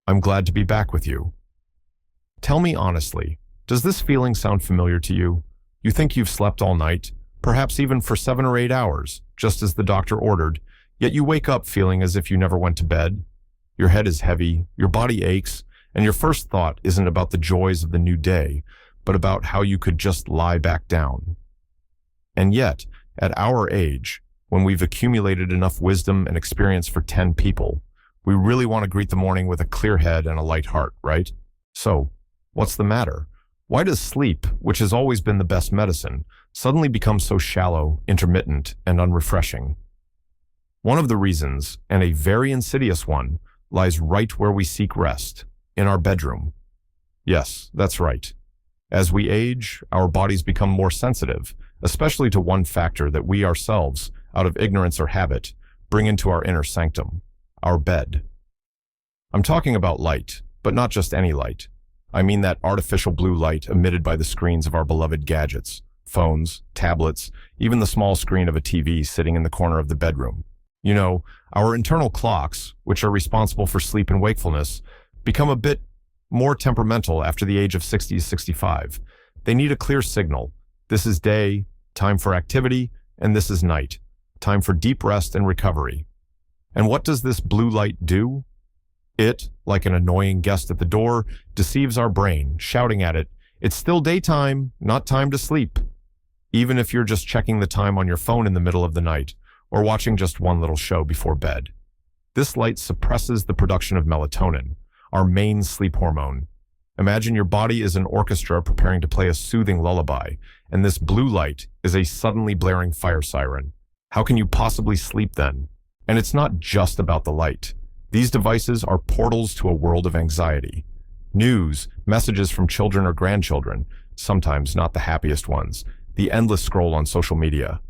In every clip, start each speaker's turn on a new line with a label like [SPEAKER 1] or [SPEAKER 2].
[SPEAKER 1] I'm glad to be back with you. Tell me honestly, does this feeling sound familiar to you? You think you've slept all night, perhaps even for 7 or 8 hours, just as the doctor ordered, yet you wake up feeling as if you never went to bed? Your head is heavy, your body aches, and your first thought isn't about the joys of the new day, but about how you could just lie back down. And yet, at our age, when we've accumulated enough wisdom and experience for 10 people, we really want to greet the morning with a clear head and a light heart, right? So, what's the matter? Why does sleep, which has always been the best medicine, suddenly become so shallow, intermittent, and unrefreshing? One of the reasons, and a very insidious one, lies right where we seek rest, in our bedroom. Yes, that's right. As we age, our bodies become more sensitive, especially to one factor that we ourselves, out of ignorance or habit, bring into our inner sanctum, our bed. I'm talking about light, but not just any light. I mean that artificial blue light emitted by the screens of our beloved gadgets, phones, tablets, even the small screen of a TV sitting in the corner of the bedroom. You know, our internal clocks, which are responsible for sleep and wakefulness, become a bit more temperamental after the age of 60 to 65. They need a clear signal. This is day, time for activity, and this is night, time for deep rest and recovery. And what does this blue light do? It, like an annoying guest at the door, deceives our brain, shouting at it, "It's still daytime, not time to sleep." Even if you're just checking the time on your phone in the middle of the night, or watching just one little show before bed. This light suppresses the production of melatonin, our main sleep hormone. Imagine your body is an orchestra preparing to play a soothing lullaby, and this blue light is a suddenly blaring fire siren. How can you possibly sleep then? And it's not just about the light. These devices are portals to a world of anxiety. News, messages from children or grandchildren, sometimes not the happiest ones, the endless scroll on social media.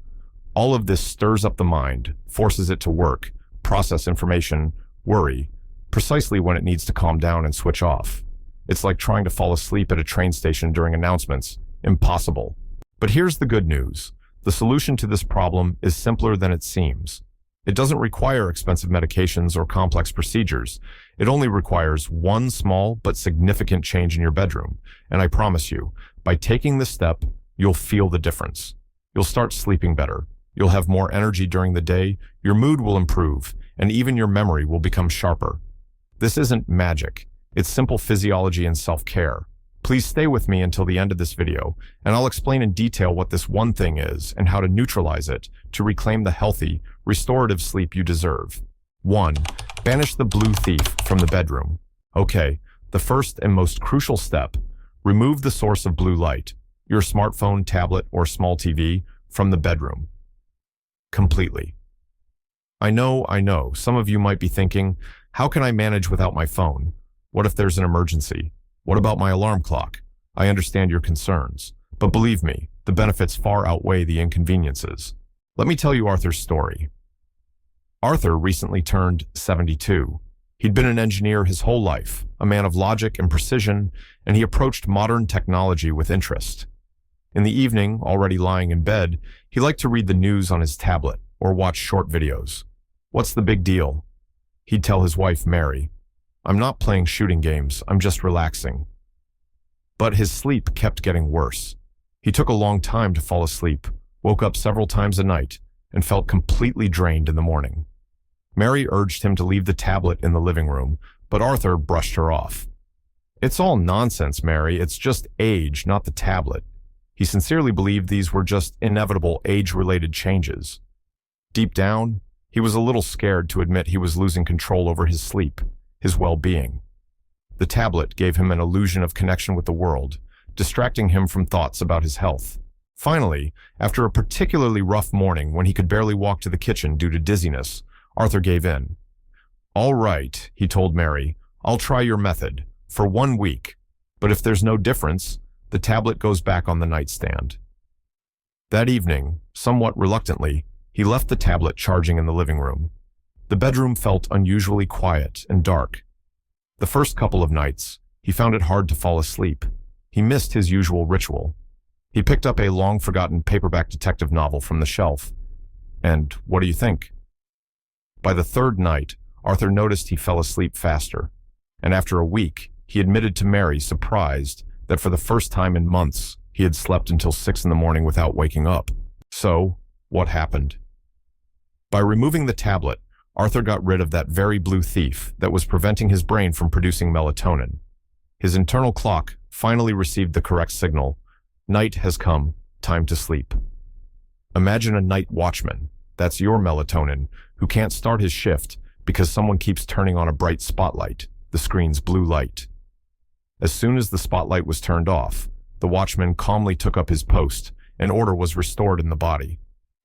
[SPEAKER 1] All of this stirs up the mind, forces it to work, process information, worry, precisely when it needs to calm down and switch off. It's like trying to fall asleep at a train station during announcements. Impossible. But here's the good news. The solution to this problem is simpler than it seems. It doesn't require expensive medications or complex procedures. It only requires one small but significant change in your bedroom. And I promise you, by taking this step, you'll feel the difference. You'll start sleeping better. You'll have more energy during the day, your mood will improve, and even your memory will become sharper. This isn't magic. It's simple physiology and self-care. Please stay with me until the end of this video, and I'll explain in detail what this one thing is and how to neutralize it to reclaim the healthy, restorative sleep you deserve. 1. Banish the blue thief from the bedroom. Okay, the first and most crucial step. Remove the source of blue light, your smartphone, tablet, or small TV, from the bedroom. Completely. I know, some of you might be thinking, how can I manage without my phone? What if there's an emergency? What about my alarm clock? I understand your concerns, but believe me, the benefits far outweigh the inconveniences. Let me tell you Arthur's story. Arthur recently turned 72. He'd been an engineer his whole life, a man of logic and precision, and he approached modern technology with interest. In the evening, already lying in bed, he liked to read the news on his tablet or watch short videos. What's the big deal? He'd tell his wife, Mary, "I'm not playing shooting games, I'm just relaxing." But his sleep kept getting worse. He took a long time to fall asleep, woke up several times a night, and felt completely drained in the morning. Mary urged him to leave the tablet in the living room, but Arthur brushed her off. "It's all nonsense, Mary, it's just age, not the tablet." He sincerely believed these were just inevitable age-related changes. Deep down, he was a little scared to admit he was losing control over his sleep, his well-being. The tablet gave him an illusion of connection with the world, distracting him from thoughts about his health. Finally, after a particularly rough morning when he could barely walk to the kitchen due to dizziness, Arthur gave in. "All right," he told Mary, "I'll try your method, for 1 week, but if there's no difference, the tablet goes back on the nightstand." That evening, somewhat reluctantly, he left the tablet charging in the living room. The bedroom felt unusually quiet and dark. The first couple of nights, he found it hard to fall asleep. He missed his usual ritual. He picked up a long-forgotten paperback detective novel from the shelf. And what do you think? By the third night, Arthur noticed he fell asleep faster. and after a week, he admitted to Mary, surprised, that for the first time in months, he had slept until 6 in the morning without waking up. So, what happened? By removing the tablet, Arthur got rid of that very blue thief that was preventing his brain from producing melatonin. His internal clock finally received the correct signal. Night has come, time to sleep. Imagine a night watchman, that's your melatonin, who can't start his shift because someone keeps turning on a bright spotlight, the screen's blue light. As soon as the spotlight was turned off, the watchman calmly took up his post, and order was restored in the body.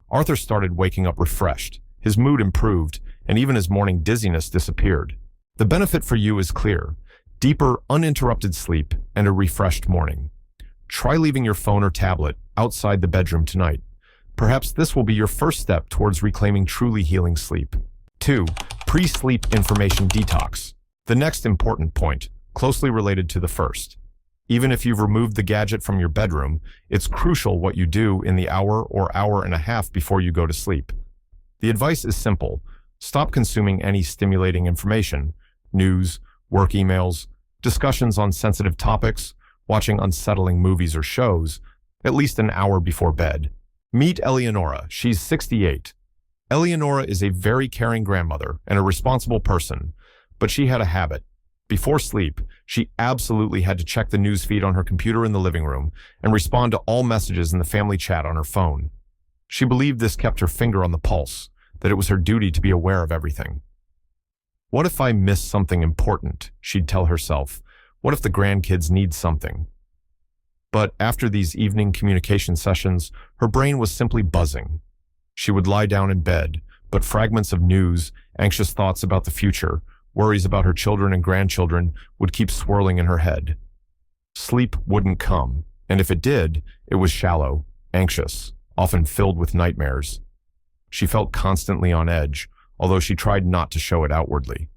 [SPEAKER 1] Arthur started waking up refreshed, his mood improved, and even his morning dizziness disappeared. The benefit for you is clear: deeper, uninterrupted sleep and a refreshed morning. Try leaving your phone or tablet outside the bedroom tonight. Perhaps this will be your first step towards reclaiming truly healing sleep. 2. Pre-sleep information detox. The next important point, closely related to the first. Even if you've removed the gadget from your bedroom, it's crucial what you do in the hour or hour and a half before you go to sleep. The advice is simple. Stop consuming any stimulating information, news, work emails, discussions on sensitive topics, watching unsettling movies or shows, at least an hour before bed. Meet Eleonora. She's 68. Eleonora is a very caring grandmother and a responsible person, but she had a habit. Before sleep, she absolutely had to check the news feed on her computer in the living room and respond to all messages in the family chat on her phone. She believed this kept her finger on the pulse, that it was her duty to be aware of everything. What if I miss something important? She'd tell herself. What if the grandkids need something? But after these evening communication sessions, her brain was simply buzzing. She would lie down in bed, but fragments of news, anxious thoughts about the future, worries about her children and grandchildren would keep swirling in her head. Sleep wouldn't come, and if it did, it was shallow, anxious, often filled with nightmares. She felt constantly on edge, although she tried not to show it outwardly.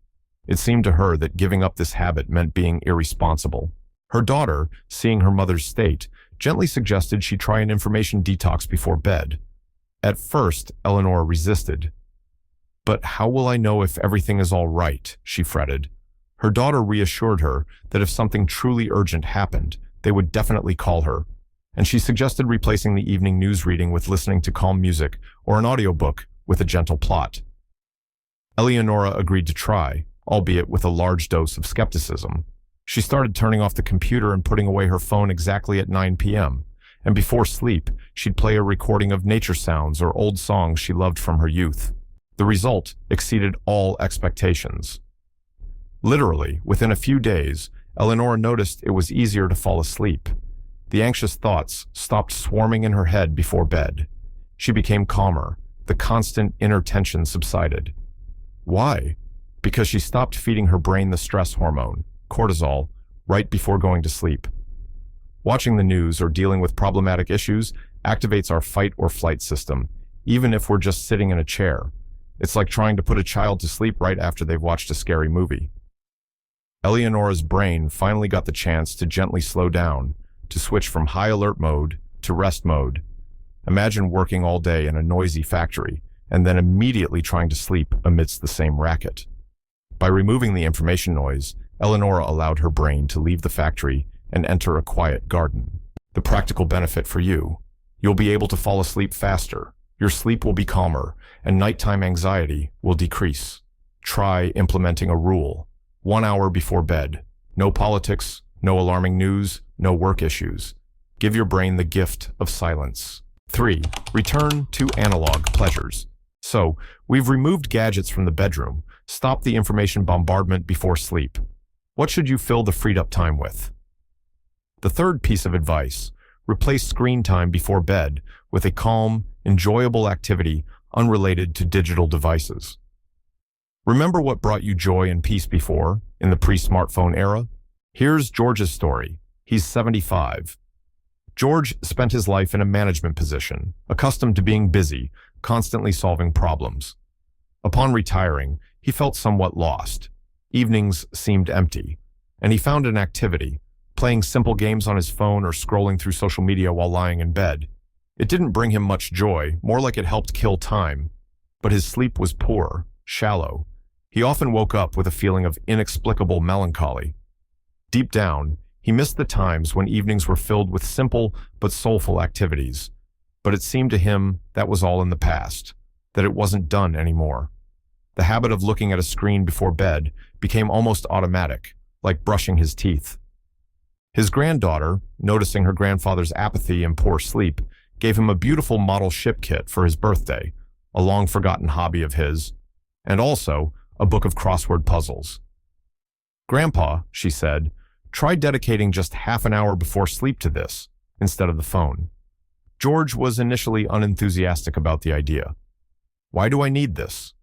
[SPEAKER 1] It seemed to her that giving up this habit meant being irresponsible. Her daughter, seeing her mother's state, gently suggested she try an information detox before bed. At first, Eleanor resisted. But how will I know if everything is all right? She fretted. Her daughter reassured her that if something truly urgent happened, they would definitely call her, and she suggested replacing the evening news reading with listening to calm music or an audiobook with a gentle plot. Eleonora agreed to try, albeit with a large dose of skepticism. She started turning off the computer and putting away her phone exactly at 9 p.m., and before sleep, she'd play a recording of nature sounds or old songs she loved from her youth. The result exceeded all expectations. Literally, within a few days, Eleonora noticed it was easier to fall asleep. The anxious thoughts stopped swarming in her head before bed. She became calmer. The constant inner tension subsided. Why? Because she stopped feeding her brain the stress hormone, cortisol, right before going to sleep. Watching the news or dealing with problematic issues activates our fight or flight system, even if we're just sitting in a chair. It's like trying to put a child to sleep right after they've watched a scary movie. Eleonora's brain finally got the chance to gently slow down, to switch from high alert mode to rest mode. Imagine working all day in a noisy factory and then immediately trying to sleep amidst the same racket. By removing the information noise, Eleonora allowed her brain to leave the factory and enter a quiet garden. The practical benefit for you: you'll be able to fall asleep faster, your sleep will be calmer, and nighttime anxiety will decrease. Try implementing a rule: 1 hour before bed. No politics, no alarming news, no work issues. Give your brain the gift of silence. 3. Return to analog pleasures. So, we've removed gadgets from the bedroom. Stop the information bombardment before sleep. What should you fill the freed up time with? The third piece of advice: replace screen time before bed with a calm, enjoyable activity unrelated to digital devices. Remember what brought you joy and peace before, in the pre-smartphone era? Here's George's story. He's 75. George spent his life in a management position, accustomed to being busy, constantly solving problems. Upon retiring, he felt somewhat lost. Evenings seemed empty, and he found an activity: playing simple games on his phone or scrolling through social media while lying in bed. It didn't bring him much joy, more like it helped kill time. But his sleep was poor, shallow. He often woke up with a feeling of inexplicable melancholy. Deep down, he missed the times when evenings were filled with simple but soulful activities. But it seemed to him that was all in the past, that it wasn't done anymore. The habit of looking at a screen before bed became almost automatic, like brushing his teeth. His granddaughter, noticing her grandfather's apathy and poor sleep, gave him a beautiful model ship kit for his birthday, a long-forgotten hobby of his, and also a book of crossword puzzles. "Grandpa," she said, "try dedicating just half an hour before sleep to this, instead of the phone." George was initially unenthusiastic about the idea. "Why do I need this?"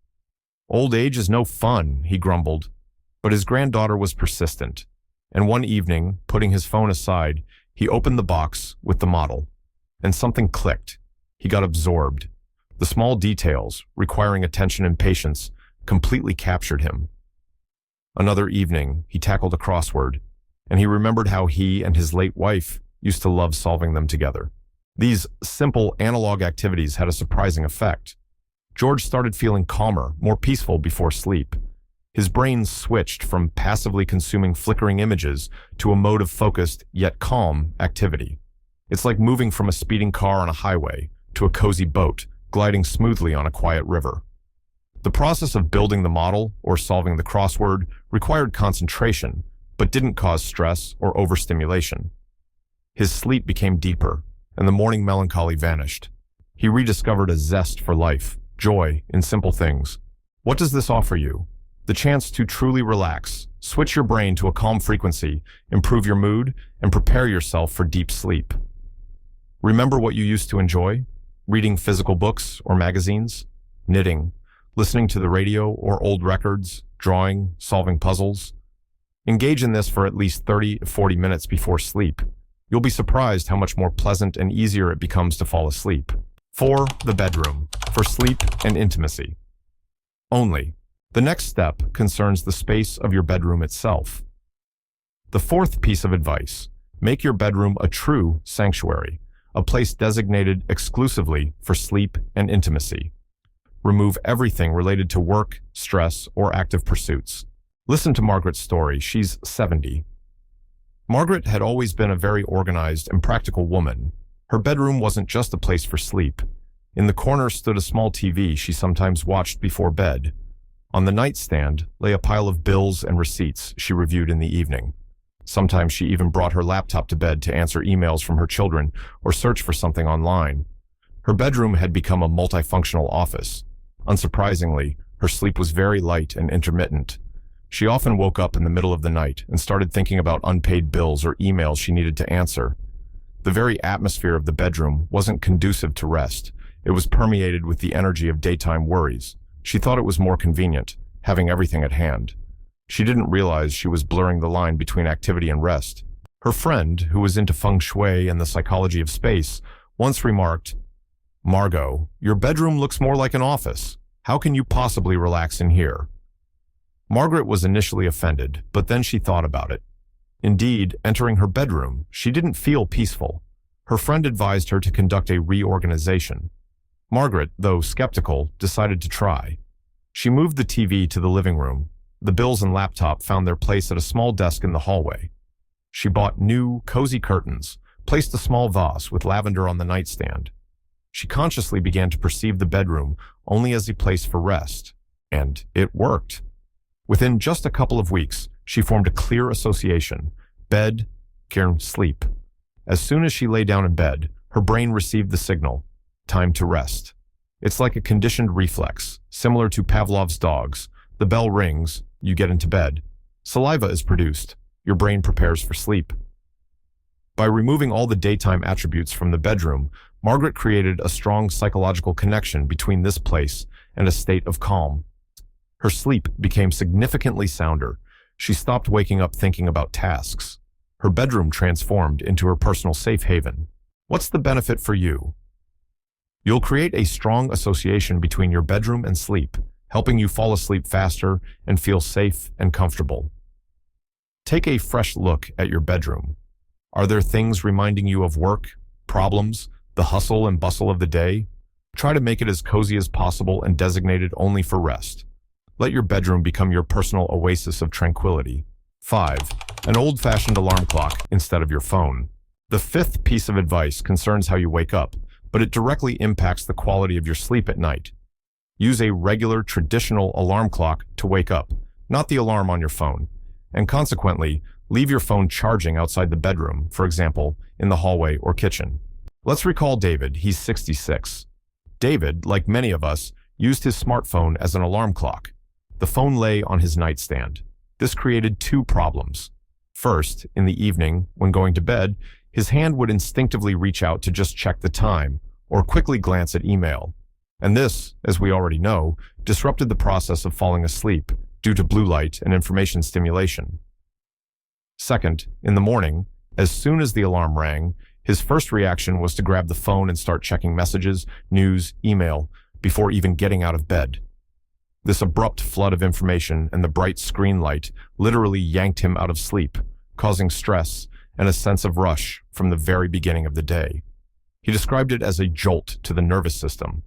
[SPEAKER 1] "Old age is no fun," he grumbled. But his granddaughter was persistent, and one evening, putting his phone aside, he opened the box with the model. And something clicked. He got absorbed. The small details, requiring attention and patience, completely captured him. Another evening, he tackled a crossword, and he remembered how he and his late wife used to love solving them together. These simple analog activities had a surprising effect. George started feeling calmer, more peaceful before sleep. His brain switched from passively consuming flickering images to a mode of focused, yet calm, activity. It's like moving from a speeding car on a highway to a cozy boat, gliding smoothly on a quiet river. The process of building the model or solving the crossword required concentration, but didn't cause stress or overstimulation. His sleep became deeper, and the morning melancholy vanished. He rediscovered a zest for life, joy in simple things. What does this offer you? The chance to truly relax, switch your brain to a calm frequency, improve your mood, and prepare yourself for deep sleep. Remember what you used to enjoy? Reading physical books or magazines? Knitting? Listening to the radio or old records? Drawing? Solving puzzles? Engage in this for at least 30 to 40 minutes before sleep. You'll be surprised how much more pleasant and easier it becomes to fall asleep. 4. The bedroom, for sleep and intimacy. Only. The next step concerns the space of your bedroom itself. The fourth piece of advice: make your bedroom a true sanctuary, a place designated exclusively for sleep and intimacy. Remove everything related to work, stress, or active pursuits. Listen to Margaret's story. She's 70. Margaret had always been a very organized and practical woman. Her bedroom wasn't just a place for sleep. In the corner stood a small TV she sometimes watched before bed. On the nightstand lay a pile of bills and receipts she reviewed in the evening. Sometimes she even brought her laptop to bed to answer emails from her children or search for something online. Her bedroom had become a multifunctional office. Unsurprisingly, her sleep was very light and intermittent. She often woke up in the middle of the night and started thinking about unpaid bills or emails she needed to answer. The very atmosphere of the bedroom wasn't conducive to rest. It was permeated with the energy of daytime worries. She thought it was more convenient, having everything at hand. She didn't realize she was blurring the line between activity and rest. Her friend, who was into feng shui and the psychology of space, once remarked, "Margot, your bedroom looks more like an office. How can you possibly relax in here?" Margaret was initially offended, but then she thought about it. Indeed, entering her bedroom, she didn't feel peaceful. Her friend advised her to conduct a reorganization. Margaret, though skeptical, decided to try. She moved the TV to the living room. The bills and laptop found their place at a small desk in the hallway. She bought new, cozy curtains, placed a small vase with lavender on the nightstand. She consciously began to perceive the bedroom only as a place for rest, and it worked. Within just a couple of weeks, she formed a clear association: bed, sleep. As soon as she lay down in bed, her brain received the signal: time to rest. It's like a conditioned reflex, similar to Pavlov's dogs. The bell rings, you get into bed. Saliva is produced. Your brain prepares for sleep. By removing all the daytime attributes from the bedroom, Margaret created a strong psychological connection between this place and a state of calm. Her sleep became significantly sounder. She stopped waking up thinking about tasks. Her bedroom transformed into her personal safe haven. What's the benefit for you? You'll create a strong association between your bedroom and sleep, helping you fall asleep faster and feel safe and comfortable. Take a fresh look at your bedroom. Are there things reminding you of work, problems, the hustle and bustle of the day? Try to make it as cozy as possible and designate it only for rest. Let your bedroom become your personal oasis of tranquility. 5. An old-fashioned alarm clock instead of your phone. The fifth piece of advice concerns how you wake up, but it directly impacts the quality of your sleep at night. Use a regular, traditional alarm clock to wake up, not the alarm on your phone, and consequently, leave your phone charging outside the bedroom, for example, in the hallway or kitchen. Let's recall David. He's 66. David, like many of us, used his smartphone as an alarm clock. The phone lay on his nightstand. This created two problems. First, in the evening, when going to bed, his hand would instinctively reach out to just check the time or quickly glance at email. And this, as we already know, disrupted the process of falling asleep due to blue light and information stimulation. Second, in the morning, as soon as the alarm rang, his first reaction was to grab the phone and start checking messages, news, email, before even getting out of bed. This abrupt flood of information and the bright screen light literally yanked him out of sleep, causing stress and a sense of rush from the very beginning of the day. He described it as a jolt to the nervous system.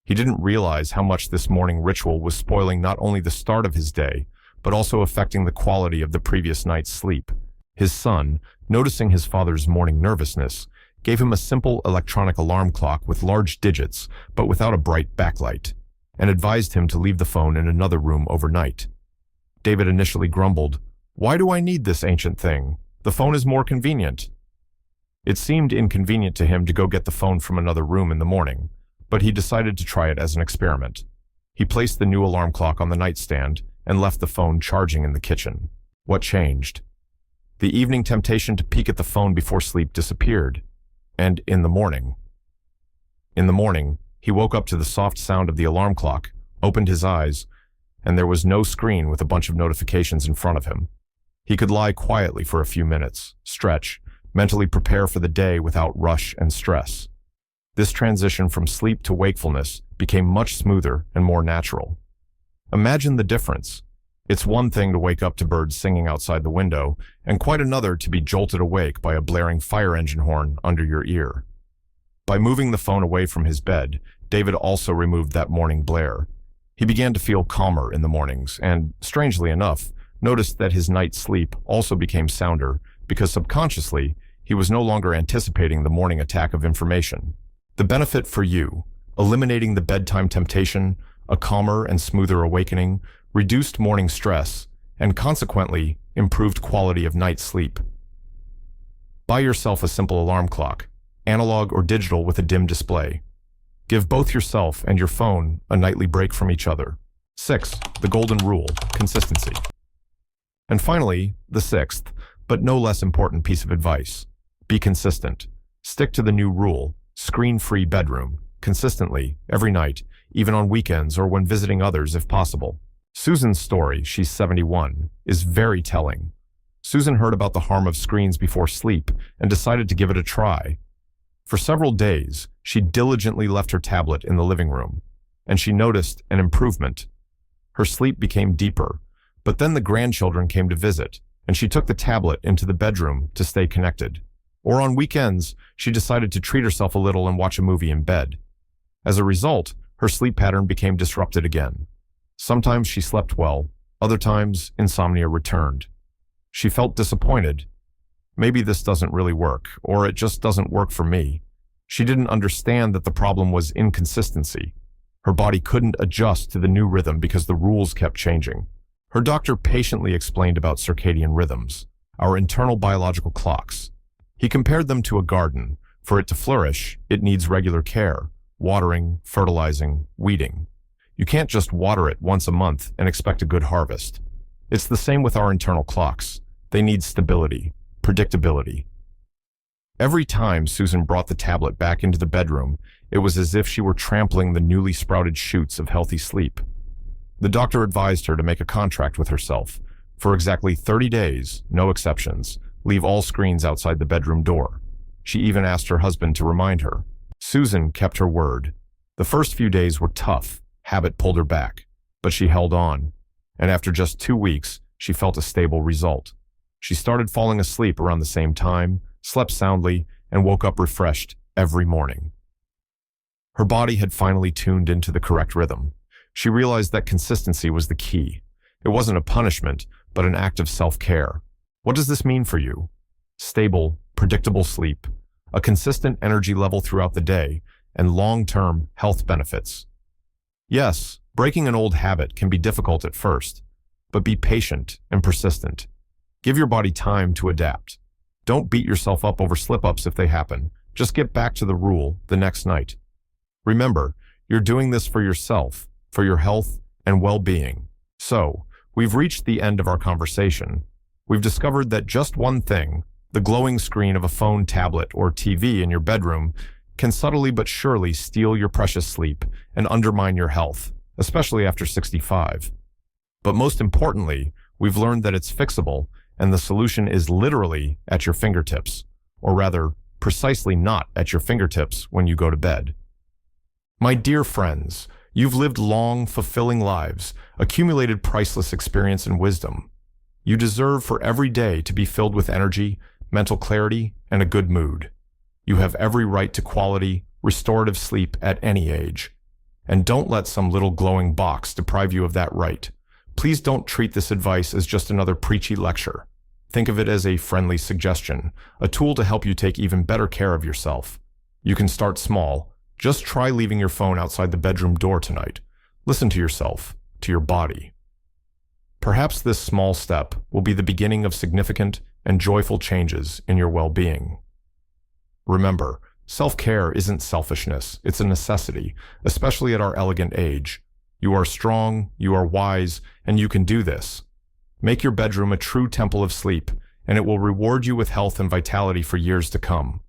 [SPEAKER 1] He didn't realize how much this morning ritual was spoiling not only the start of his day, but also affecting the quality of the previous night's sleep. His son, noticing his father's morning nervousness, gave him a simple electronic alarm clock with large digits, but without a bright backlight, and advised him to leave the phone in another room overnight. David initially grumbled, "Why do I need this ancient thing? The phone is more convenient." It seemed inconvenient to him to go get the phone from another room in the morning, but he decided to try it as an experiment. He placed the new alarm clock on the nightstand and left the phone charging in the kitchen. What changed? The evening temptation to peek at the phone before sleep disappeared. And in the morning, he woke up to the soft sound of the alarm clock, opened his eyes, and there was no screen with a bunch of notifications in front of him. He could lie quietly for a few minutes, stretch, mentally prepare for the day without rush and stress. This transition from sleep to wakefulness became much smoother and more natural. Imagine the difference. It's one thing to wake up to birds singing outside the window, and quite another to be jolted awake by a blaring fire engine horn under your ear. By moving the phone away from his bed, David also removed that morning blare. He began to feel calmer in the mornings and, strangely enough, noticed that his night's sleep also became sounder because subconsciously, he was no longer anticipating the morning attack of information. The benefit for you: eliminating the bedtime temptation, a calmer and smoother awakening, reduced morning stress, and consequently, improved quality of night sleep. Buy yourself a simple alarm clock, analog or digital with a dim display. Give both yourself and your phone a nightly break from each other. 6. The golden rule: consistency. And finally, the sixth, but no less important piece of advice: be consistent. Stick to the new rule: screen-free bedroom, consistently, every night, even on weekends or when visiting others if possible. Susan's story, she's 71, is very telling. Susan heard about the harm of screens before sleep and decided to give it a try. For several days, she diligently left her tablet in the living room, and she noticed an improvement. Her sleep became deeper, but then the grandchildren came to visit, and she took the tablet into the bedroom to stay connected. Or on weekends, she decided to treat herself a little and watch a movie in bed. As a result, her sleep pattern became disrupted again. Sometimes she slept well, other times insomnia returned. She felt disappointed. Maybe this doesn't really work, or it just doesn't work for me. She didn't understand that the problem was inconsistency. Her body couldn't adjust to the new rhythm because the rules kept changing. Her doctor patiently explained about circadian rhythms, our internal biological clocks. He compared them to a garden. For it to flourish, it needs regular care: watering, fertilizing, weeding. You can't just water it once a month and expect a good harvest. It's the same with our internal clocks. They need stability, predictability. Every time Susan brought the tablet back into the bedroom, it was as if she were trampling the newly sprouted shoots of healthy sleep. The doctor advised her to make a contract with herself. For exactly 30 days, no exceptions, leave all screens outside the bedroom door. She even asked her husband to remind her. Susan kept her word. The first few days were tough. Habit pulled her back, but she held on, and after just 2 weeks, she felt a stable result. She started falling asleep around the same time, slept soundly, and woke up refreshed every morning. Her body had finally tuned into the correct rhythm. She realized that consistency was the key. It wasn't a punishment, but an act of self-care. What does this mean for you? Stable, predictable sleep, a consistent energy level throughout the day, and long-term health benefits. Yes, breaking an old habit can be difficult at first, but be patient and persistent. Give your body time to adapt. Don't beat yourself up over slip-ups if they happen. Just get back to the rule the next night. Remember, you're doing this for yourself, for your health and well-being. So, we've reached the end of our conversation. We've discovered that just one thing, the glowing screen of a phone, tablet, or TV in your bedroom, can subtly but surely steal your precious sleep and undermine your health, especially after 65. But most importantly, we've learned that it's fixable, and the solution is literally at your fingertips, or rather, precisely not at your fingertips when you go to bed. My dear friends, you've lived long, fulfilling lives, accumulated priceless experience and wisdom. You deserve for every day to be filled with energy, mental clarity, and a good mood. You have every right to quality, restorative sleep at any age. And don't let some little glowing box deprive you of that right. Please don't treat this advice as just another preachy lecture. Think of it as a friendly suggestion, a tool to help you take even better care of yourself. You can start small. Just try leaving your phone outside the bedroom door tonight. Listen to yourself, to your body. Perhaps this small step will be the beginning of significant and joyful changes in your well-being. Remember, self-care isn't selfishness, it's a necessity, especially at our elegant age. You are strong, you are wise, and you can do this. Make your bedroom a true temple of sleep, and it will reward you with health and vitality for years to come.